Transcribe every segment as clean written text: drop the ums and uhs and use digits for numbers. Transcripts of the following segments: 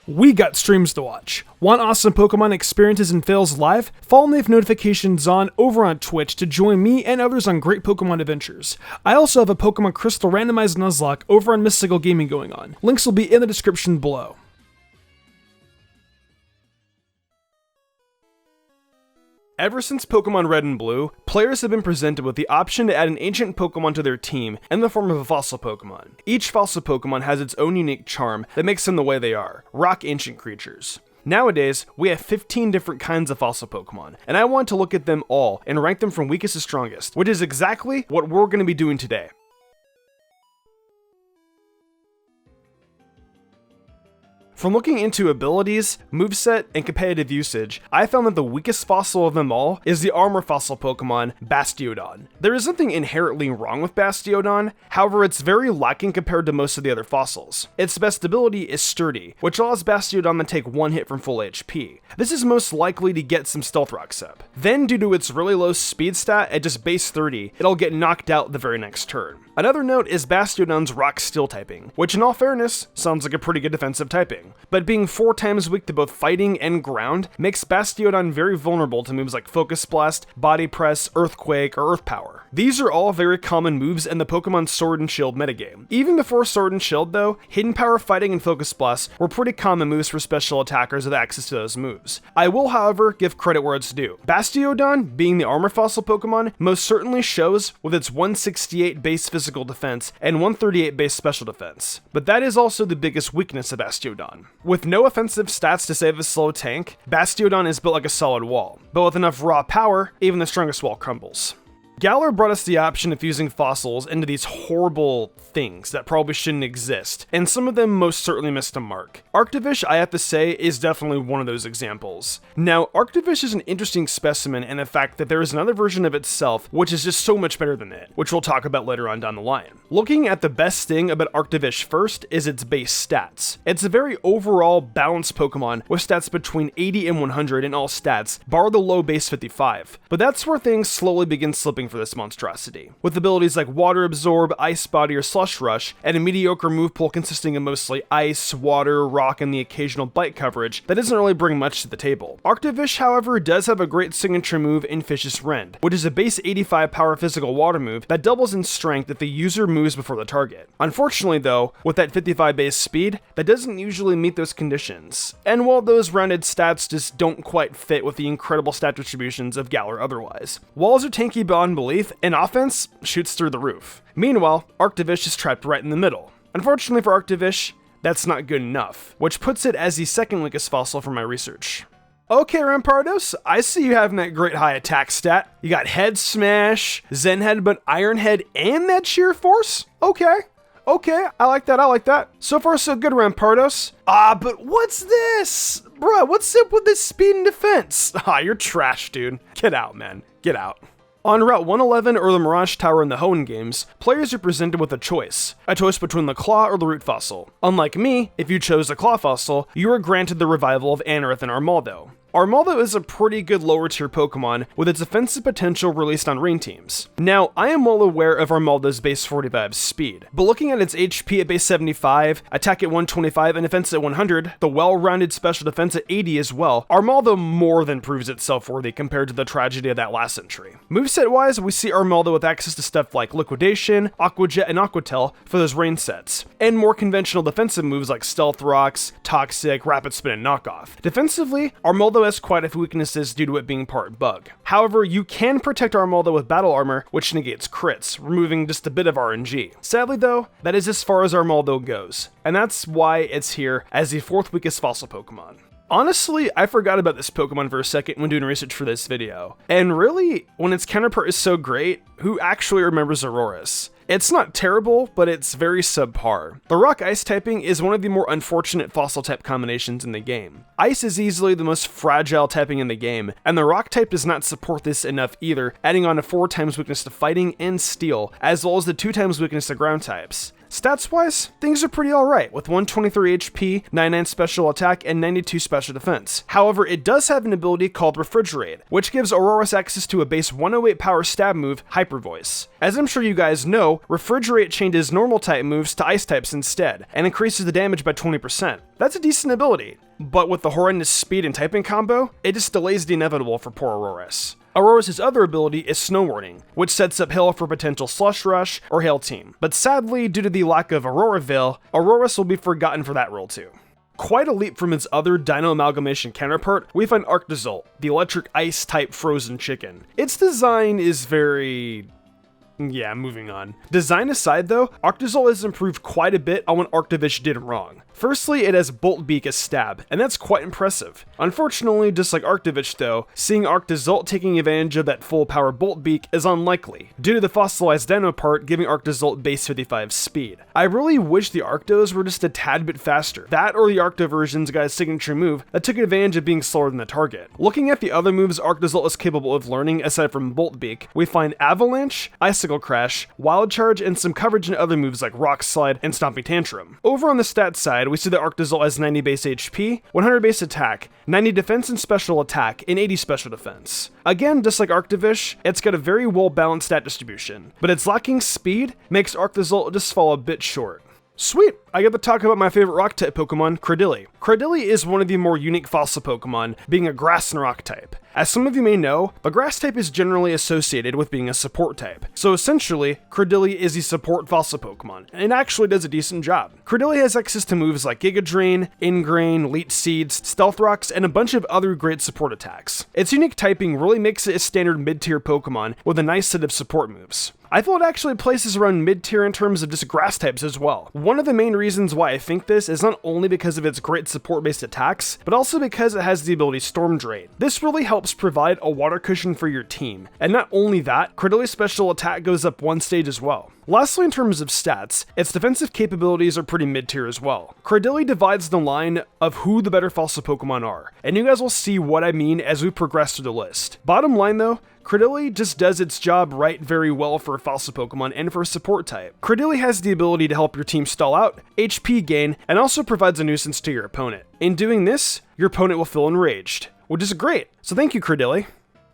We got streams to watch. Want awesome Pokemon experiences and fails live? Follow me with notifications on over on Twitch to join me and others on great Pokemon adventures. I also have a Pokemon Crystal randomized Nuzlocke over on MysticalGaming going on. Links will be in the description below. Ever since Pokemon Red and Blue, players have been presented with the option to add an ancient Pokemon to their team in the form of a fossil Pokemon. Each fossil Pokemon has its own unique charm that makes them the way they are, rock ancient creatures. Nowadays, we have 15 different kinds of fossil Pokemon, and I want to look at them all and rank them from weakest to strongest, which is exactly what we're going to be doing today. From looking into abilities, moveset, and competitive usage, I found that the weakest fossil of them all is the armor fossil Pokemon, Bastiodon. There is nothing inherently wrong with Bastiodon, however it's very lacking compared to most of the other fossils. Its best ability is Sturdy, which allows Bastiodon to take one hit from full HP. This is most likely to get some Stealth Rocks up. Then due to its really low speed stat at just base 30, it'll get knocked out the very next turn. Another note is Bastiodon's Rock Steel typing, which in all fairness, sounds like a pretty good defensive typing. But being 4 times weak to both fighting and ground makes Bastiodon very vulnerable to moves like Focus Blast, Body Press, Earthquake, or Earth Power. These are all very common moves in the Pokemon Sword and Shield metagame. Even before Sword and Shield though, Hidden Power Fighting and Focus Blast were pretty common moves for special attackers with access to those moves. I will however give credit where it's due. Bastiodon, being the armor fossil Pokemon, most certainly shows with its 168 base physical defense and 138 base special defense. But that is also the biggest weakness of Bastiodon. With no offensive stats to save a slow tank, Bastiodon is built like a solid wall, but with enough raw power, even the strongest wall crumbles. Galar brought us the option of fusing fossils into these horrible things that probably shouldn't exist, and some of them most certainly missed a mark. Arctovish, I have to say, is definitely one of those examples. Now, Arctovish is an interesting specimen in the fact that there is another version of itself which is just so much better than it, which we'll talk about later on down the line. Looking at the best thing about Arctovish first is its base stats. It's a very overall balanced Pokemon with stats between 80 and 100 in all stats, bar the low base 55. But that's where things slowly begin slipping for this monstrosity. With abilities like Water Absorb, Ice Body, or Slush Rush, and a mediocre move pool consisting of mostly Ice, Water, Rock, and the occasional Bite coverage, that doesn't really bring much to the table. Arctovish, however, does have a great signature move in Vicious Rend, which is a base 85 power physical water move that doubles in strength if the user moves before the target. Unfortunately though, with that 55 base speed, that doesn't usually meet those conditions. And while those rounded stats just don't quite fit with the incredible stat distributions of Galar otherwise. Walls are tanky beyond belief, and offense shoots through the roof. Meanwhile, Arctovish is trapped right in the middle. Unfortunately for Arctovish, that's not good enough, which puts it as the second weakest fossil for my research. Okay, Rampardos, I see you having that great high attack stat. You got Head Smash, Zen Headbutt, Iron Head, and that Sheer Force? Okay, I like that. So far so good, Rampardos. But what's this? Bruh, what's up with this speed and defense? You're trash, dude. Get out, man. Get out. On Route 111 or the Mirage Tower in the Hoenn games, players are presented with a choice between the Claw or the Root fossil. Unlike me, if you chose the Claw fossil, you are granted the revival of Anorith and Armaldo. Armaldo is a pretty good lower tier Pokemon with its offensive potential released on rain teams. Now, I am well aware of Armaldo's base 45 speed, but looking at its HP at base 75, attack at 125, and defense at 100, the well-rounded special defense at 80 as well, Armaldo more than proves itself worthy compared to the tragedy of that last century. Moveset-wise, we see Armaldo with access to stuff like Liquidation, Aqua Jet, and Aqua Tail for those rain sets, and more conventional defensive moves like Stealth Rocks, Toxic, Rapid Spin, and Knockoff. Defensively, Armaldo has quite a few weaknesses due to it being part bug. However, you can protect Armaldo with battle armor, which negates crits, removing just a bit of RNG. Sadly though, that is as far as Armaldo goes, and that's why it's here as the 4th weakest fossil Pokemon. Honestly, I forgot about this Pokemon for a second when doing research for this video. And really, when its counterpart is so great, who actually remembers Aurorus? It's not terrible, but it's very subpar. The Rock-Ice typing is one of the more unfortunate fossil type combinations in the game. Ice is easily the most fragile typing in the game, and the Rock type does not support this enough either, adding on a 4 times weakness to fighting and steel, as well as the 2 times weakness to ground types. Stats-wise, things are pretty alright, with 123 HP, 99 special attack, and 92 special defense. However, it does have an ability called Refrigerate, which gives Aurorus access to a base 108 power stab move, Hyper Voice. As I'm sure you guys know, Refrigerate changes normal type moves to ice types instead, and increases the damage by 20%. That's a decent ability, but with the horrendous speed and typing combo, it just delays the inevitable for poor Aurorus. Aurorus' other ability is Snow Warning, which sets up Hail for potential Slush Rush or Hail Team, but sadly, due to the lack of Aurora Veil, Aurorus will be forgotten for that role too. Quite a leap from its other Dino Amalgamation counterpart, we find Arctozolt, the electric ice type frozen chicken. Its design is very... yeah, moving on. Design aside though, Arctozolt has improved quite a bit on what Arctovish did wrong. Firstly, it has Bolt Beak as stab, and that's quite impressive. Unfortunately, just like Arctovish though, seeing Arctozolt taking advantage of that full power Bolt Beak is unlikely, due to the fossilized dino part giving Arctozolt base 55 speed. I really wish the Arctos were just a tad bit faster. That or the Arcto version's got a signature move that took advantage of being slower than the target. Looking at the other moves Arctozolt is capable of learning aside from Bolt Beak, we find Avalanche, Icicle Crash, Wild Charge, and some coverage in other moves like Rock Slide and Stomping Tantrum. Over on the stats side, we see that Arctozolt has 90 base HP, 100 base attack, 90 defense and special attack, and 80 special defense. Again, just like Arctovish, it's got a very well balanced stat distribution, but its lacking speed makes Arctozolt just fall a bit short. Sweet! I get to talk about my favorite rock type Pokemon, Cradily. Cradily is one of the more unique fossil Pokemon, being a grass and rock type. As some of you may know, the grass type is generally associated with being a support type. So essentially, Cradily is the support fossil Pokemon, and it actually does a decent job. Cradily has access to moves like Giga Drain, Ingrain, Leech Seeds, Stealth Rocks, and a bunch of other great support attacks. Its unique typing really makes it a standard mid-tier Pokemon with a nice set of support moves. I feel it actually places around mid-tier in terms of just grass types as well. One of the main reasons why I think this is not only because of its great support-based attacks, but also because it has the ability Storm Drain. This really helps provide a water cushion for your team, and not only that, Cradily's special attack goes up one stage as well. Lastly, in terms of stats, its defensive capabilities are pretty mid-tier as well. Cradily divides the line of who the better fossil Pokemon are, and you guys will see what I mean as we progress through the list. Bottom line though, Cradily just does its job right very well for a fossil Pokemon and for a support type. Cradily has the ability to help your team stall out, HP gain, and also provides a nuisance to your opponent. In doing this, your opponent will feel enraged, which is great, so thank you Cradily.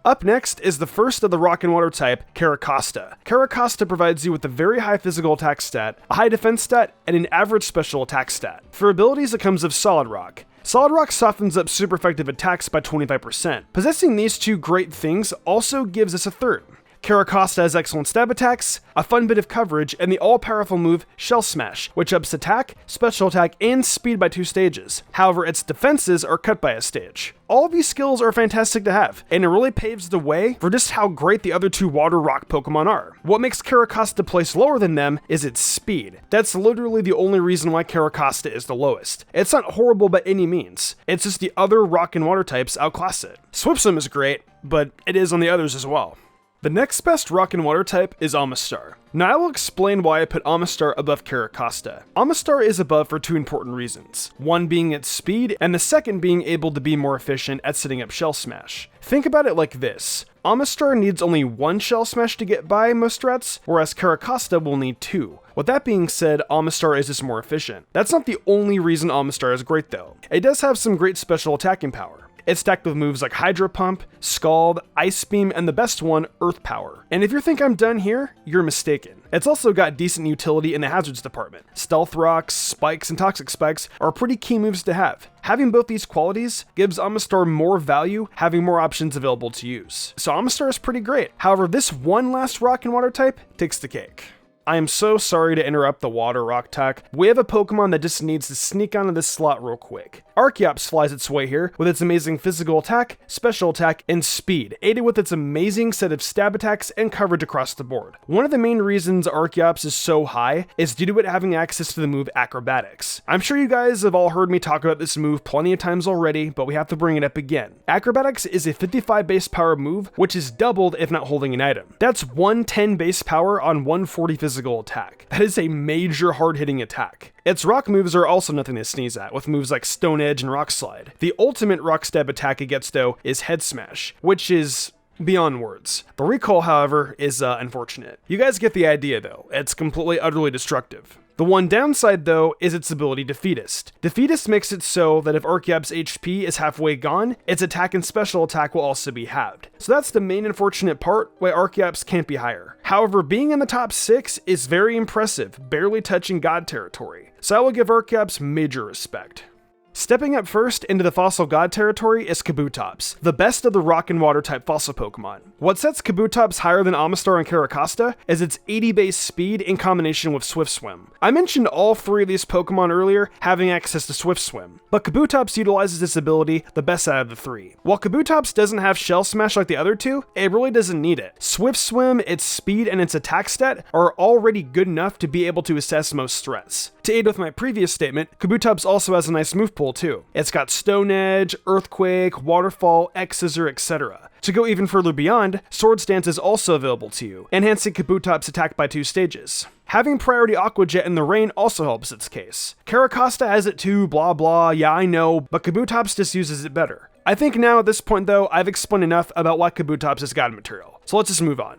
Up next is the first of the rock and water type, Carracosta. Carracosta provides you with a very high physical attack stat, a high defense stat, and an average special attack stat. For abilities, it comes of Solid Rock. Solid Rock softens up super effective attacks by 25%. Possessing these two great things also gives us a third. Carracosta has excellent stab attacks, a fun bit of coverage, and the all-powerful move Shell Smash, which ups attack, special attack, and speed by 2 stages. However, its defenses are cut by a stage. All of these skills are fantastic to have, and it really paves the way for just how great the other two water rock Pokemon are. What makes Carracosta place lower than them is its speed. That's literally the only reason why Carracosta is the lowest. It's not horrible by any means, it's just the other rock and water types outclass it. Swipsum is great, but it is on the others as well. The next best rock and water type is Omastar. Now I will explain why I put Omastar above Carracosta. Omastar is above for 2 important reasons. One being its speed, and the second being able to be more efficient at setting up Shell Smash. Think about it like this. Omastar needs only 1 Shell Smash to get by most threats, whereas Carracosta will need 2. With that being said, Omastar is just more efficient. That's not the only reason Omastar is great though. It does have some great special attacking power. It's stacked with moves like Hydro Pump, Scald, Ice Beam, and the best one, Earth Power. And if you think I'm done here, you're mistaken. It's also got decent utility in the hazards department. Stealth Rocks, Spikes, and Toxic Spikes are pretty key moves to have. Having both these qualities gives Omastar more value, having more options available to use. So Omastar is pretty great. However, this one last rock and water type takes the cake. I am so sorry to interrupt the water rock talk. We have a Pokemon that just needs to sneak onto this slot real quick. Archeops flies its way here with its amazing physical attack, special attack, and speed, aided with its amazing set of stab attacks and coverage across the board. One of the main reasons Archeops is so high is due to it having access to the move Acrobatics. I'm sure you guys have all heard me talk about this move plenty of times already, but we have to bring it up again. Acrobatics is a 55 base power move, which is doubled if not holding an item. That's 110 base power on 140 physical attack. That is a major hard-hitting attack. Its rock moves are also nothing to sneeze at, with moves like Stone Edge and Rock Slide. The ultimate rock stab attack it gets though is Head Smash, which is beyond words. The recoil, however, is unfortunate. You guys get the idea though, it's completely utterly destructive. The one downside though is its ability Defeatist. Defeatist makes it so that if Archeops' HP is halfway gone, its attack and special attack will also be halved. So that's the main unfortunate part why Archeops can't be higher. However, being in the top 6 is very impressive, barely touching God territory. So I will give Archeops major respect. Stepping up first into the fossil god territory is Kabutops, the best of the rock and water type fossil Pokemon. What sets Kabutops higher than Omastar and Carracosta is its 80 base speed in combination with Swift Swim. I mentioned all 3 of these Pokemon earlier having access to Swift Swim, but Kabutops utilizes this ability the best out of the 3. While Kabutops doesn't have Shell Smash like the other 2, it really doesn't need it. Swift Swim, its speed, and its attack stat are already good enough to be able to assess most threats. To aid with my previous statement, Kabutops also has a nice move pool too. It's got Stone Edge, Earthquake, Waterfall, X-Scissor, etc. To go even further beyond, Swords Dance is also available to you, enhancing Kabutops' attack by 2 stages. Having priority Aqua Jet in the rain also helps its case. Carracosta has it too, blah blah, yeah I know, but Kabutops just uses it better. I think now at this point though, I've explained enough about why Kabutops is God material, so let's just move on.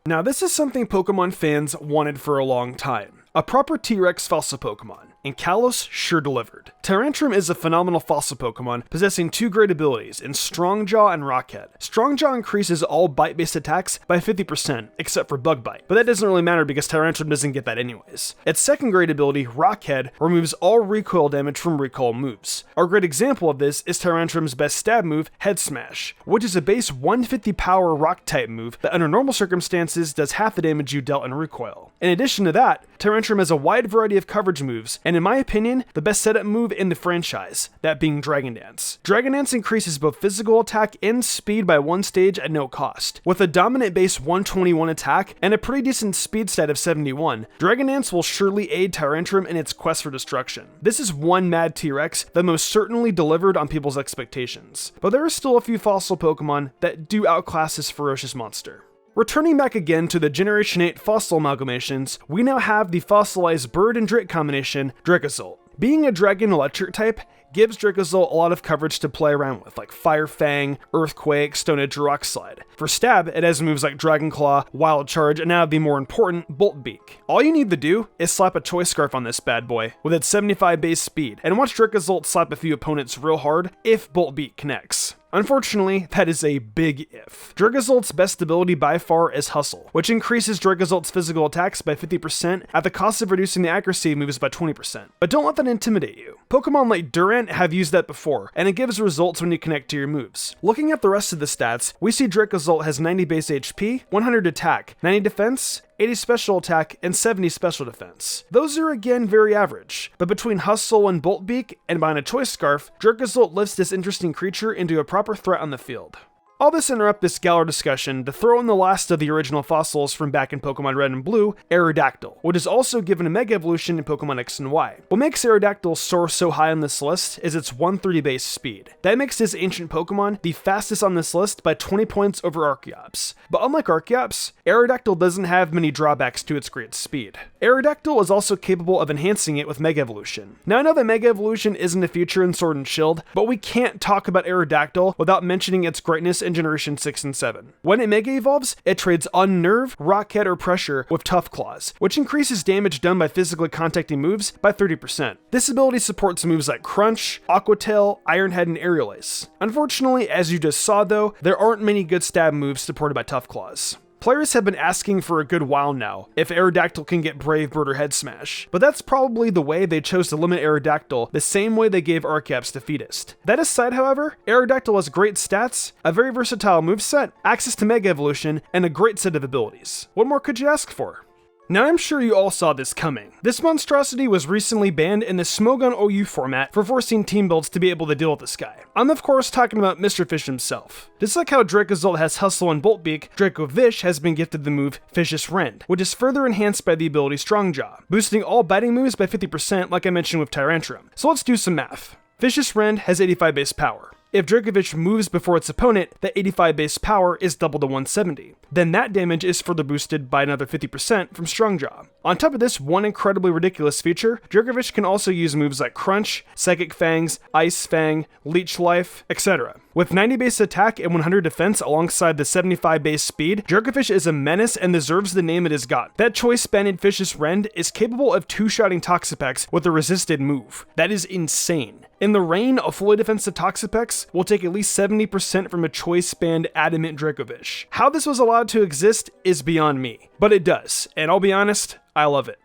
Now this is something Pokemon fans wanted for a long time. A proper T-Rex fossil Pokemon, and Kalos sure delivered. Tyrantrum is a phenomenal fossil Pokemon possessing 2 great abilities in Strongjaw and Rockhead. Strongjaw increases all bite-based attacks by 50%, except for Bug Bite, but that doesn't really matter because Tyrantrum doesn't get that anyways. Its second great ability, Rockhead, removes all recoil damage from recoil moves. A great example of this is Tyrantrum's best stab move, Head Smash, which is a base 150 power rock-type move that under normal circumstances does half the damage you dealt in recoil. In addition to that, Tyrantrum has a wide variety of coverage moves, and in my opinion, the best setup move in the franchise, that being Dragon Dance. Dragon Dance increases both physical attack and speed by 1 stage at no cost. With a dominant base 121 attack and a pretty decent speed stat of 71, Dragon Dance will surely aid Tyrantrum in its quest for destruction. This is one mad T-Rex that most certainly delivered on people's expectations, but there are still a few fossil Pokemon that do outclass this ferocious monster. Returning back again to the Generation 8 fossil amalgamations, we now have the fossilized bird and Drake combination, Dracozolt. Being a dragon electric type gives Dracozolt a lot of coverage to play around with, like Fire Fang, Earthquake, Stone Edge, Rock Slide. For stab, it has moves like Dragon Claw, Wild Charge, and now the more important, Bolt Beak. All you need to do is slap a Choice Scarf on this bad boy with its 75 base speed, and watch Dracozolt slap a few opponents real hard if Bolt Beak connects. Unfortunately, that is a big if. Dracozolt's best ability by far is Hustle, which increases Dracozolt's physical attacks by 50% at the cost of reducing the accuracy of moves by 20%. But don't let that intimidate you. Pokemon like Durant have used that before, and it gives results when you connect to your moves. Looking at the rest of the stats, we see Dracozolt has 90 base HP, 100 attack, 90 defense, 80 special attack, and 70 special defense. Those are again very average, but between Hustle and Bolt Beak, and behind a Choice Scarf, Dracozolt lifts this interesting creature into a proper threat on the field. All this interrupt this Galar discussion to throw in the last of the original fossils from back in Pokemon Red and Blue, Aerodactyl, which is also given a Mega Evolution in Pokemon X and Y. What makes Aerodactyl soar so high on this list is its 130 base speed. That makes this ancient Pokemon the fastest on this list by 20 points over Archeops. But unlike Archeops, Aerodactyl doesn't have many drawbacks to its great speed. Aerodactyl is also capable of enhancing it with Mega Evolution. Now I know that Mega Evolution isn't a feature in Sword and Shield, but we can't talk about Aerodactyl without mentioning its greatness in Generation 6 and 7. When it Mega Evolves, it trades Unnerve, Rockhead, or Pressure with Tough Claws, which increases damage done by physically contacting moves by 30%. This ability supports moves like Crunch, Aqua Tail, Iron Head, and Aerial Ace. Unfortunately, as you just saw though, there aren't many good stab moves supported by Tough Claws. Players have been asking for a good while now if Aerodactyl can get Brave Bird or Head Smash, but that's probably the way they chose to limit Aerodactyl, the same way they gave Archeops Defeatist. That aside, however, Aerodactyl has great stats, a very versatile moveset, access to Mega Evolution, and a great set of abilities. What more could you ask for? Now I'm sure you all saw this coming. This monstrosity was recently banned in the Smogon OU format for forcing team builds to be able to deal with this guy. I'm of course talking about Mr. Fish himself. Just like how Dracozolt has Hustle and Bolt Beak, Dracovish has been gifted the move Vicious Rend, which is further enhanced by the ability Strongjaw, boosting all biting moves by 50% like I mentioned with Tyrantrum. So let's do some math. Vicious Rend has 85 base power. If Dracovish moves before its opponent, the 85 base power is doubled to 170. Then that damage is further boosted by another 50% from Strong Jaw. On top of this one incredibly ridiculous feature, Dracovish can also use moves like Crunch, Psychic Fangs, Ice Fang, Leech Life, etc. With 90 base attack and 100 defense alongside the 75 base speed, Dracovish is a menace and deserves the name it has got. That choice-banded Vicious Rend is capable of two-shotting Toxapex with a resisted move. That is insane. In the rain, a fully defensive Toxapex will take at least 70% from a choice-banned Adamant Dracovish. How this was allowed to exist is beyond me, but it does, and I'll be honest, I love it.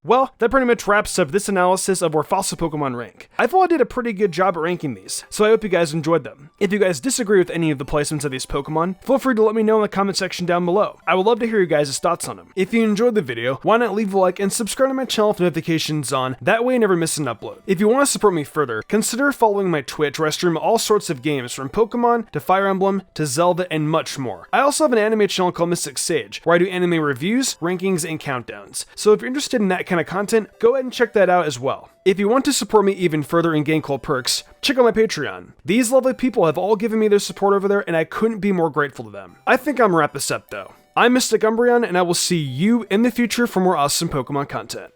Well, that pretty much wraps up this analysis of our fossil Pokemon rank. I thought I did a pretty good job at ranking these, so I hope you guys enjoyed them. If you guys disagree with any of the placements of these Pokemon, feel free to let me know in the comment section down below. I would love to hear you guys' thoughts on them. If you enjoyed the video, why not leave a like and subscribe to my channel with notifications on, that way you never miss an upload. If you want to support me further, consider following my Twitch where I stream all sorts of games from Pokemon to Fire Emblem to Zelda and much more. I also have an anime channel called MysticSage, where I do anime reviews, rankings, and countdowns. So if you're interested in that kind of content, go ahead and check that out as well. If you want to support me even further and gain cool perks, check out my Patreon. These lovely people have all given me their support over there, and I couldn't be more grateful to them. I think I'm gonna wrap this up though. I'm Mystic Umbreon, and I will see you in the future for more awesome Pokemon content.